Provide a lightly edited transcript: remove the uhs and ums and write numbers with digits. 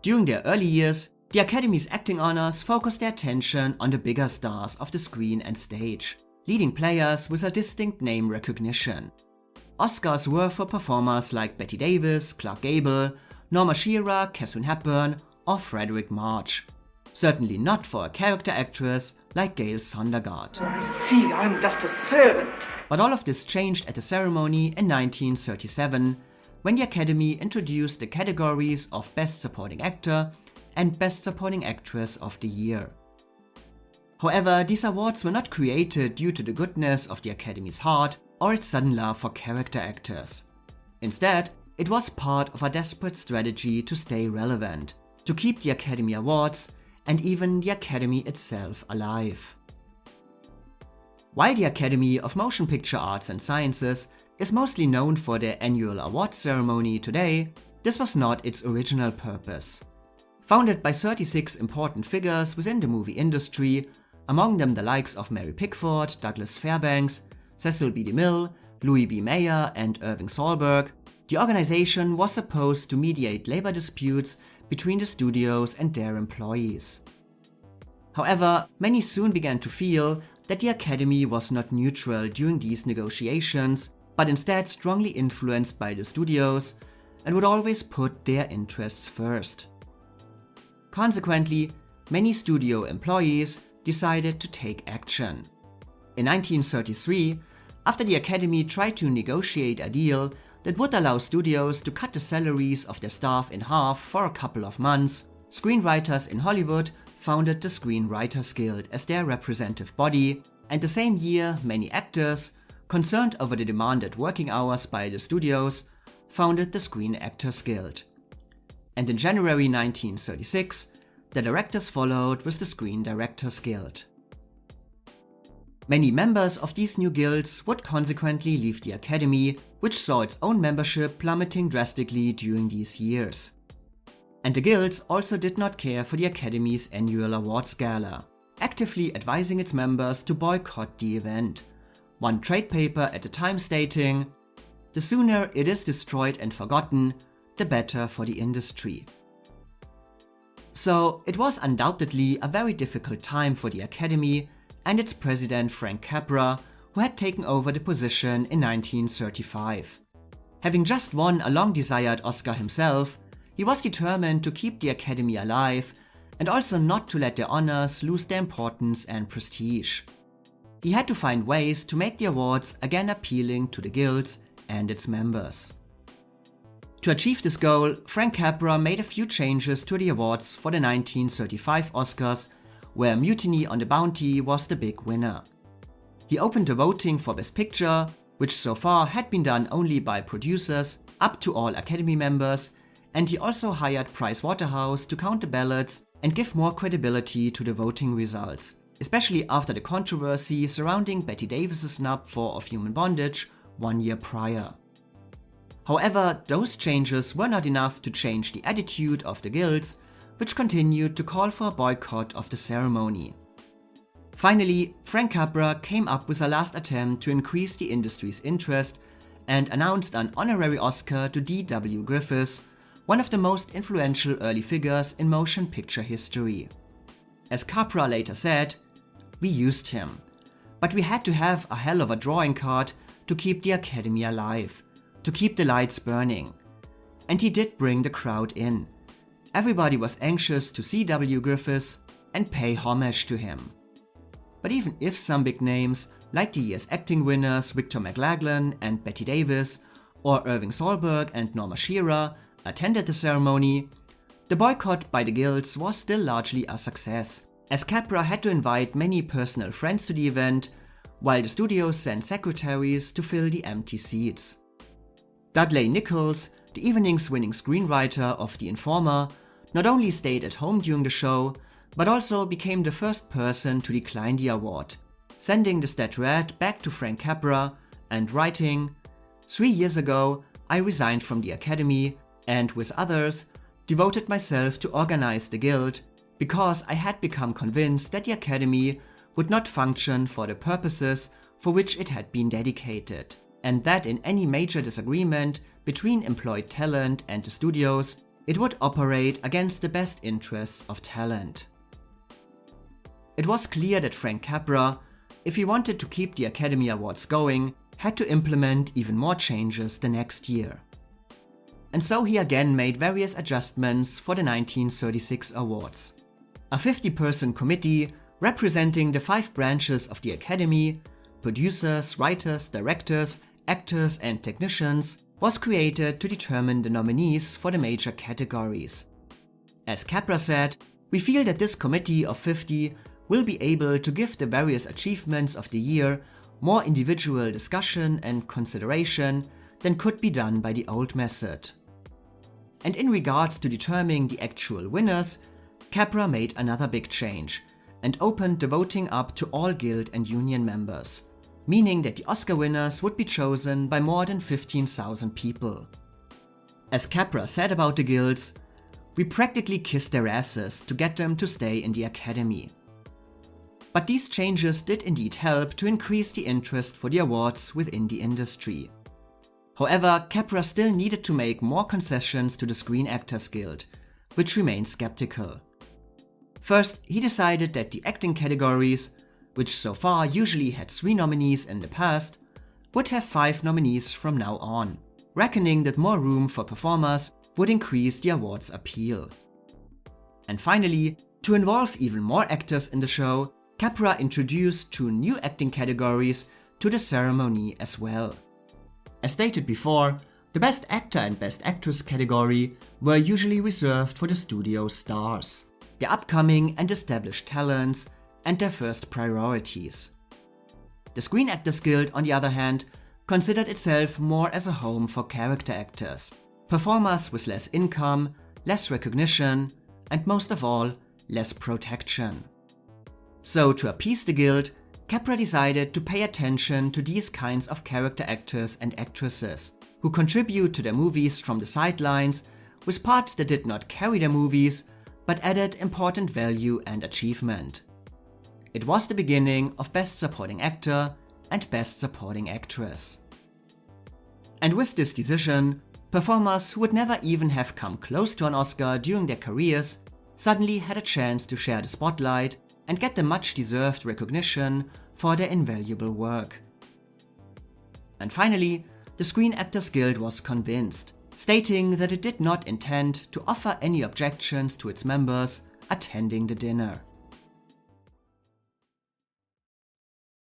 During their early years, the Academy's acting honors focused their attention on the bigger stars of the screen and stage, leading players with a distinct name recognition. Oscars were for performers like Bette Davis, Clark Gable, Norma Shearer, Katharine Hepburn, or Frederick March. Certainly not for a character actress like Gail Sondergaard. See, I'm just a servant. But all of this changed at the ceremony in 1937, when the Academy introduced the categories of Best Supporting Actor and Best Supporting Actress of the Year. However, these awards were not created due to the goodness of the Academy's heart or its sudden love for character actors. Instead, it was part of a desperate strategy to stay relevant, to keep the Academy Awards and even the Academy itself alive. While the Academy of Motion Picture Arts and Sciences is mostly known for their annual award ceremony today, this was not its original purpose. Founded by 36 important figures within the movie industry, among them the likes of Mary Pickford, Douglas Fairbanks, Cecil B. DeMille, Louis B. Mayer and Irving Thalberg, the organization was supposed to mediate labor disputes between the studios and their employees. However, many soon began to feel that the Academy was not neutral during these negotiations, but instead strongly influenced by the studios and would always put their interests first. Consequently, many studio employees decided to take action. In 1933, after the Academy tried to negotiate a deal that would allow studios to cut the salaries of their staff in half for a couple of months, screenwriters in Hollywood founded the Screenwriters Guild as their representative body, and the same year many actors, concerned over the demanded working hours by the studios, founded the Screen Actors Guild. And in January 1936, the directors followed with the Screen Directors Guild. Many members of these new guilds would consequently leave the Academy, which saw its own membership plummeting drastically during these years. And the guilds also did not care for the Academy's annual awards gala, actively advising its members to boycott the event, one trade paper at a time stating, "The sooner it is destroyed and forgotten, the better for the industry." So it was undoubtedly a very difficult time for the Academy and its president Frank Capra, who had taken over the position in 1935. Having just won a long-desired Oscar himself, he was determined to keep the Academy alive and also not to let their honors lose their importance and prestige. He had to find ways to make the awards again appealing to the guilds and its members. To achieve this goal, Frank Capra made a few changes to the awards for the 1935 Oscars, where Mutiny on the Bounty was the big winner. He opened the voting for Best Picture, which so far had been done only by producers, up to all Academy members, and he also hired Pricewaterhouse to count the ballots and give more credibility to the voting results, especially after the controversy surrounding Bette Davis's snub for Of Human Bondage 1 year prior. However, those changes were not enough to change the attitude of the guilds, which continued to call for a boycott of the ceremony. Finally, Frank Capra came up with a last attempt to increase the industry's interest and announced an honorary Oscar to D.W. Griffiths, one of the most influential early figures in motion picture history. As Capra later said, "We used him, but we had to have a hell of a drawing card to keep the Academy alive, to keep the lights burning. And he did bring the crowd in. Everybody was anxious to see W. Griffiths and pay homage to him." But even if some big names, like the year's acting winners Victor McLaglen and Bette Davis, or Irving Thalberg and Norma Shearer, attended the ceremony, the boycott by the guilds was still largely a success, as Capra had to invite many personal friends to the event, while the studios sent secretaries to fill the empty seats. Dudley Nichols, the evening's winning screenwriter of The Informer, not only stayed at home during the show, but also became the first person to decline the award, sending the statuette back to Frank Capra and writing, "3 years ago, I resigned from the Academy and, with others, devoted myself to organize the guild because I had become convinced that the Academy would not function for the purposes for which it had been dedicated, and that in any major disagreement between employed talent and the studios, it would operate against the best interests of talent. It was clear that Frank Capra, if he wanted to keep the Academy Awards going, had to implement even more changes the next year. And so he again made various adjustments for the 1936 awards. A 50-person committee representing the 5 branches of the Academy, producers, writers, directors, actors and technicians, was created to determine the nominees for the major categories. As Capra said, "We feel that this committee of 50 will be able to give the various achievements of the year more individual discussion and consideration than could be done by the old method." And in regards to determining the actual winners, Capra made another big change and opened the voting up to all guild and union members, meaning that the Oscar winners would be chosen by more than 15,000 people. As Capra said about the guilds, "We practically kissed their asses to get them to stay in the Academy." But these changes did indeed help to increase the interest for the awards within the industry. However, Capra still needed to make more concessions to the Screen Actors Guild, which remained skeptical. First, he decided that the acting categories, which so far usually had 3 nominees in the past, would have 5 nominees from now on, reckoning that more room for performers would increase the award's appeal. And finally, to involve even more actors in the show, Capra introduced 2 new acting categories to the ceremony as well. As stated before, the Best Actor and Best Actress category were usually reserved for the studio stars, the upcoming and established talents, and their first priorities. The Screen Actors Guild, on the other hand, considered itself more as a home for character actors, performers with less income, less recognition, and most of all, less protection. So to appease the guild, Capra decided to pay attention to these kinds of character actors and actresses, who contribute to their movies from the sidelines with parts that did not carry their movies, but added important value and achievement. It was the beginning of Best Supporting Actor and Best Supporting Actress. And with this decision, performers who would never even have come close to an Oscar during their careers suddenly had a chance to share the spotlight and get the much-deserved recognition for their invaluable work. And finally, the Screen Actors Guild was convinced, stating that it did not intend to offer any objections to its members attending the dinner.